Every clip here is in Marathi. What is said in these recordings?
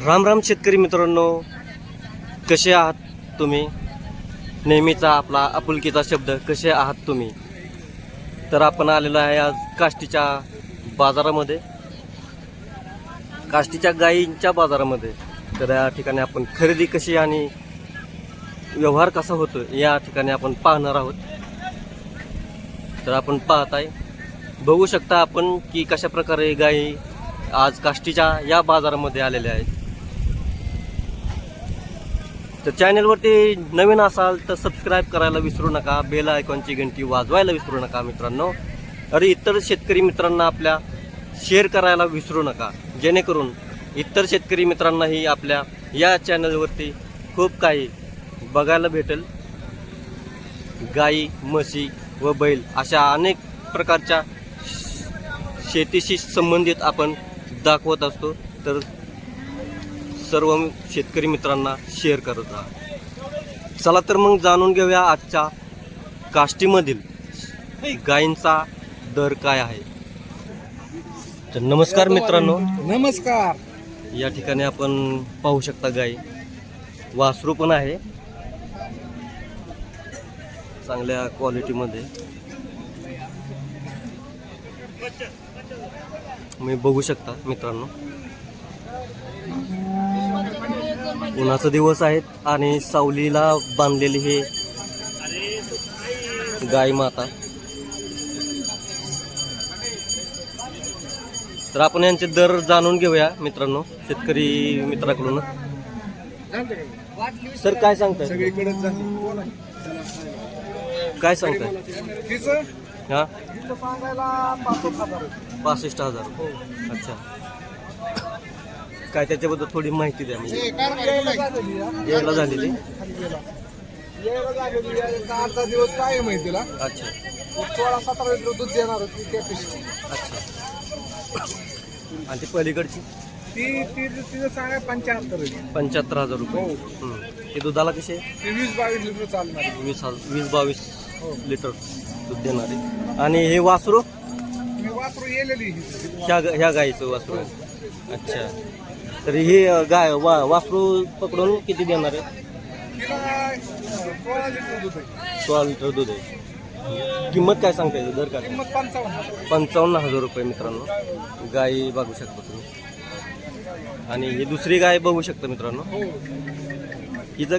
राम राम शेतकरी मित्रांनो, कसे आहात तुम्ही? नेहमीचा आपला आपुलकीचा शब्द, कसे आहात तुम्ही? तर आपण आलेलो आहे आज काष्टीच्या बाजारामध्ये, काष्टीच्या गायींच्या बाजारामध्ये. तर या ठिकाणी आपण खरेदी कशी आणि व्यवहार कसा होतो या ठिकाणी आपण पाहणार आहोत. तर आपण पाहताय, बघू शकता आपण की कशा प्रकारे गायी आज काष्टीच्या या बाजारामध्ये आलेल्या आहेत. तर चॅनलवरती नवीन असाल तर सबस्क्राईब करायला विसरू नका, बेल आयकॉनची घंटी वाजवायला विसरू नका मित्रांनो. आणि इतर शेतकरी मित्रांना आपल्या शेअर करायला विसरू नका, जेणेकरून इतर शेतकरी मित्रांनाही आपल्या या चॅनलवरती खूप काही बघायला भेटेल. गाई, म्हशी व बैल अशा अनेक प्रकारच्या शेतीशी संबंधित आपण दाखवत असतो. तर सर्व शेतकरी मित्रांना शेअर करत राहा. चला तर मग जाणून घेऊया आजच्या काष्टीमधील गायींचा दर काय आहे. तर नमस्कार मित्रांनो. नमस्कार. या ठिकाणी आपण पाहू शकता गाई, वासरू पण आहे चांगल्या क्वालिटीमध्ये. मी बघू शकता मित्रांनो, उन्हाचा दिवस आहेत आणि सावलीला बांधलेली हे गाय माता. तर आपण यांचे दर जाणून घेऊया मित्रांनो, शेतकरी मित्राकडून. सर काय सांगताय? सगळीकडेच काय सांगताय? हा, सांगायला 65,000. अच्छा, काय त्याच्याबद्दल थोडी माहिती द्या. म्हणजे यायला झालेली अर्धा दिवस काय माहितीला. अच्छा 16-17 लिटर दूध देणार होती कॅपॅसिटी. अच्छा, आणि ती पलीकडची तिचं सांगाय 75,000 रुपये. ते दुधाला कसे? 20-22 लिटर चालणार. 20-22 लिटर दूध देणारे. आणि हे वासरू वासरू येलेली ह्या गाईचं वासरू आहे. अच्छा, तर हे गाय वासरू पकडून किती देणार आहे? तिला 16 लिटर दूध आहे. 16 लिटर दूध आहे. किंमत काय सांगता येईल? दर काय? किंमत 55,000 रुपये मित्रांनो. गाई बघू शकता तुम्ही. आणि ही दुसरी गाय बघू शकता मित्रांनो, हिचं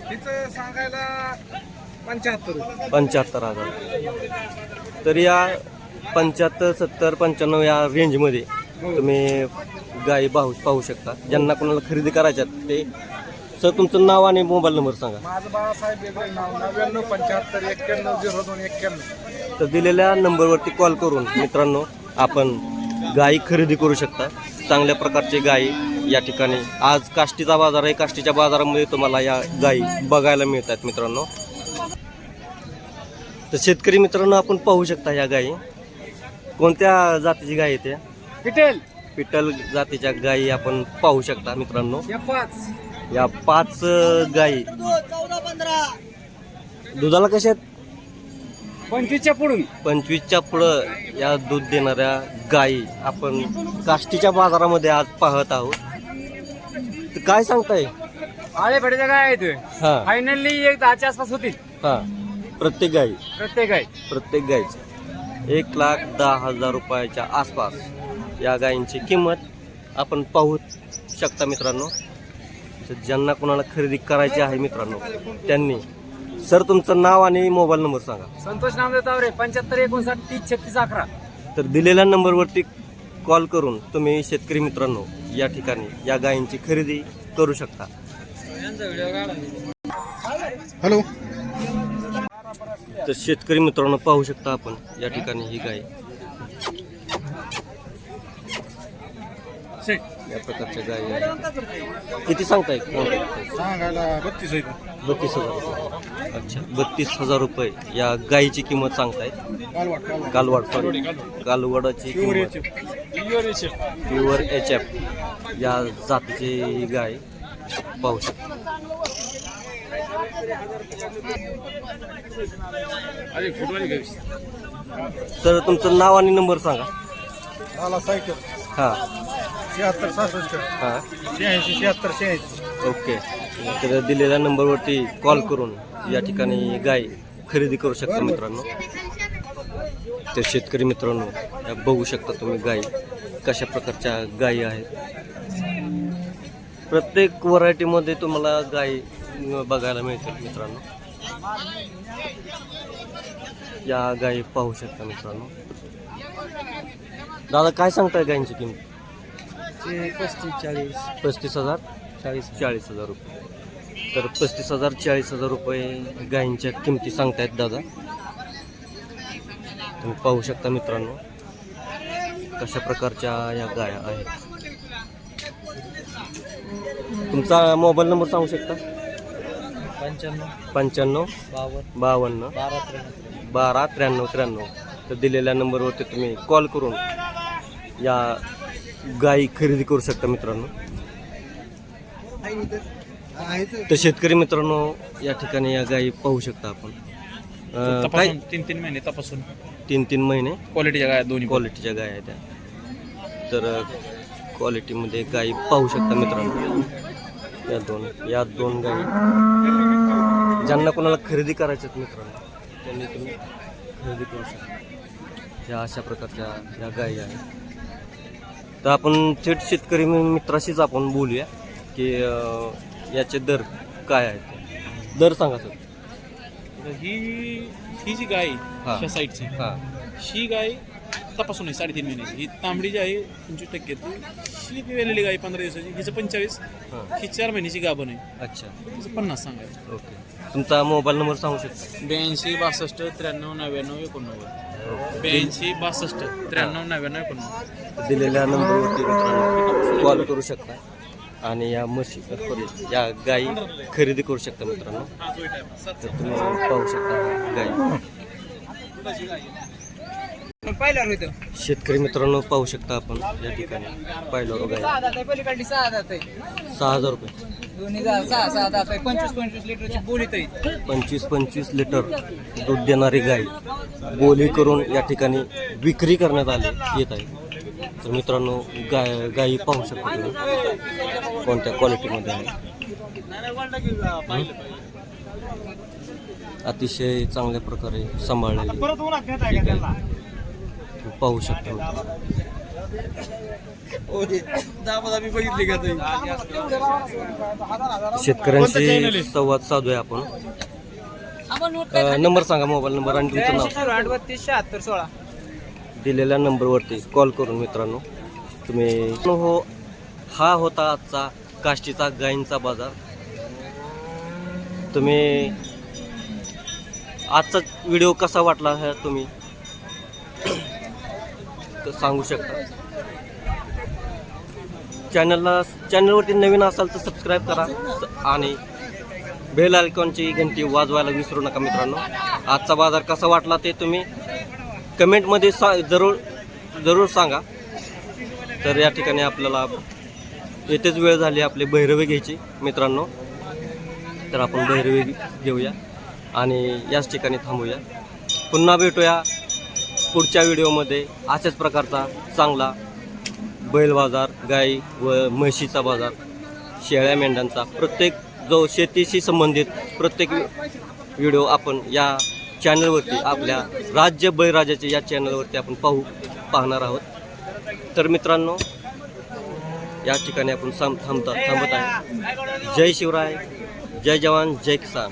तिचं सांगायला 75,000. तर या 75, 70, 95 या रेंजमध्ये तुम्ही गाई पाहू शकता. ज्यांना कोणाला खरेदी करायच्यात ते. सर तुमचं नाव आणि मोबाईल नंबर सांगा. माझं बाळासाहेब बेगरे नाव, 99-75-91-91. तर दिलेल्या नंबरवरती कॉल करून मित्रांनो आपण गाई खरेदी करू शकता. चांगल्या प्रकारचे गाई या ठिकाणी आज काष्टीचा बाजार आहे. काष्टीच्या बाजारामध्ये तुम्हाला या गाई बघायला मिळतात मित्रांनो. तर शेतकरी मित्रांनो आपण पाहू शकता या गाई कोणत्या जातीची गाय आहे. त्या पिटल जातीच्या गायी आपण पाहू शकता मित्रांनो. या 5 गायी दुधाला कशा आहेत? 25च्या पुढं या दूध देणाऱ्या गायी आपण काष्टीच्या बाजारामध्ये आज पाहत आहोत. तर काय सांगताय? आळे भड्याच्या गाय आहेत. हा, फायनली 10च्या आसपास होतील. हा, प्रत्येक गाई प्रत्येक गायची 1,10,000 रुपयाच्या आसपास या गायींची किंमत आपण पाहू शकता मित्रांनो. ज्यांना कोणाला खरेदी करायची आहे मित्रांनो त्यांनी. सर तुमचं नाव आणि मोबाईल नंबर सांगा. संतोष नामदेव तावरे, 75-59-30-36-11. तर दिलेल्या नंबरवरती कॉल करून तुम्ही शेतकरी मित्रांनो या ठिकाणी या गायींची खरेदी करू शकता. हॅलो. तर शेतकरी मित्रांनो पाहू शकता आपण या ठिकाणी ही गाय या प्रकारच्या गायी आहेत. किती सांगताय? सांगायला 32,000 रुपये. अच्छा, 32,000 रुपये या गायीची किंमत सांगताय. कालवडाची किंमत. प्युअर HF या जातीची गाय पाहू शकता. सर तुमचं नाव आणि नंबर सांगा. मला सायकल हां 76 66 हां 86 76 86. ओके. तर दिलेल्या नंबरवरती कॉल करून या ठिकाणी गाय खरेदी करू शकता मित्रांनो. तर शेतकरी मित्रांनो, या बघू शकता तुम्ही गाई कशा प्रकारच्या गायी आहेत. प्रत्येक व्हरायटीमध्ये तुम्हाला गायी बघायला मिळतात मित्रांनो. या गायी पाहू शकता मित्रांनो. दादा काय सांगताय गायींची किंमत? 35,000 40,000 रुपये. तर 35,000 40,000 रुपये गायींच्या किमती सांगतायत दादा. तुम्ही पाहू शकता मित्रांनो कशा प्रकारच्या या गाया आहेत. तुमचा मोबाईल नंबर सांगू शकता? 95 52 12 93 93. तर दिलेल्या नंबरवरती तुम्ही कॉल करून या गायी खरेदी करू शकता मित्रांनो. तर शेतकरी मित्रांनो, या ठिकाणी या गायी पाहू शकता आपण. काय 3 महिने तपासून 3 महिने क्वालिटीच्या गाय दोन्ही क्वालिटीच्या गाय आहेत त्या. तर क्वालिटीमध्ये गायी पाहू शकता मित्रांनो. या दोन गायी ज्यांना कोणाला खरेदी करायच्यात मित्रांनो त्यांनी तुम्ही खरेदी करू शकता. या अशा प्रकारच्या या गायी आहेत. तर आपण थेट शेतकरी मित्राशीच आपण बोलूया की याचे दर काय आहेत. दर सांगा सर. ही जी गाय हा. ह्या साईडची हां ही गाय तपासून आहे 3.5 महिने. ही तांबडी जी आहे 25% ही वेलेली गाय 15 दिवसाची. हिचं 45. हां ही 4 महिन्याची गाभण आहे. अच्छा हिचं 50 सांगायचं. ओके. तुमचा मोबाईल नंबर सांगू शकता? 82 62 93 99 89. 82 62 93 99 89. दिलेल्या नंबरवरती मित्रांनो कॉल करू शकता आणि या म्हशी सॉरी या गायी खरेदी करू शकता मित्रांनो. तर तुम्ही पाहू शकता गायी. शेतकरी मित्रांनो पाहू शकता आपण या ठिकाणी पाहिल्यावर गाय 6,000 रुपये 25 लिटरची बोली तरी 25 लिटर दूध देणारी गाय बोली करून या ठिकाणी विक्री करण्यात येत आहे. तर मित्रांनो गायी पाहू शकता तुम्ही कोणत्या क्वालिटीमध्ये आहे. अतिशय चांगल्या प्रकारे सांभाळलेली पाहू शकता. शेतकऱ्यांशी संवाद साधूया आपण. नंबर सांगा, मोबाईल नंबर आणि तुमचं नाव. 38 76 16. दिलेल्या नंबरवरती कॉल करून मित्रांनो तुम्ही हा होता आजचा काष्टीचा गायींचा बाजार. तुम्ही आजचा व्हिडिओ कसा वाटला हे तुम्ही सांगू शकता. चॅनलवरती नवीन असाल तर सबस्क्राईब करा आणि बेल आयकॉनची घंटी वाजवायला विसरू नका मित्रांनो. आजचा बाजार कसा वाटला ते तुम्ही कमेंटमध्ये जरूर सांगा. तर या ठिकाणी आपल्याला येतेच वेळ झाली आपले भैरवे घ्यायची मित्रांनो. तर आपण भैरवे घेऊया आणि याच ठिकाणी थांबूया. पुन्हा भेटूया पुढच्या व्हिडिओमध्ये अशाच प्रकारचा चांगला बैल बाजार, गाई व म्हशीचा बाजार, शेळ्या मेंढ्यांचा प्रत्येक जो शेतीशी संबंधित प्रत्येक व्हिडिओ आपण या चॅनलवरती आपल्या राज्य बळीराजाचे या चॅनलवरती आपण पाहणार आहोत. तर मित्रांनो या ठिकाणी आपण थांबत आहे. जय शिवराय, जय जवान, जय किसान.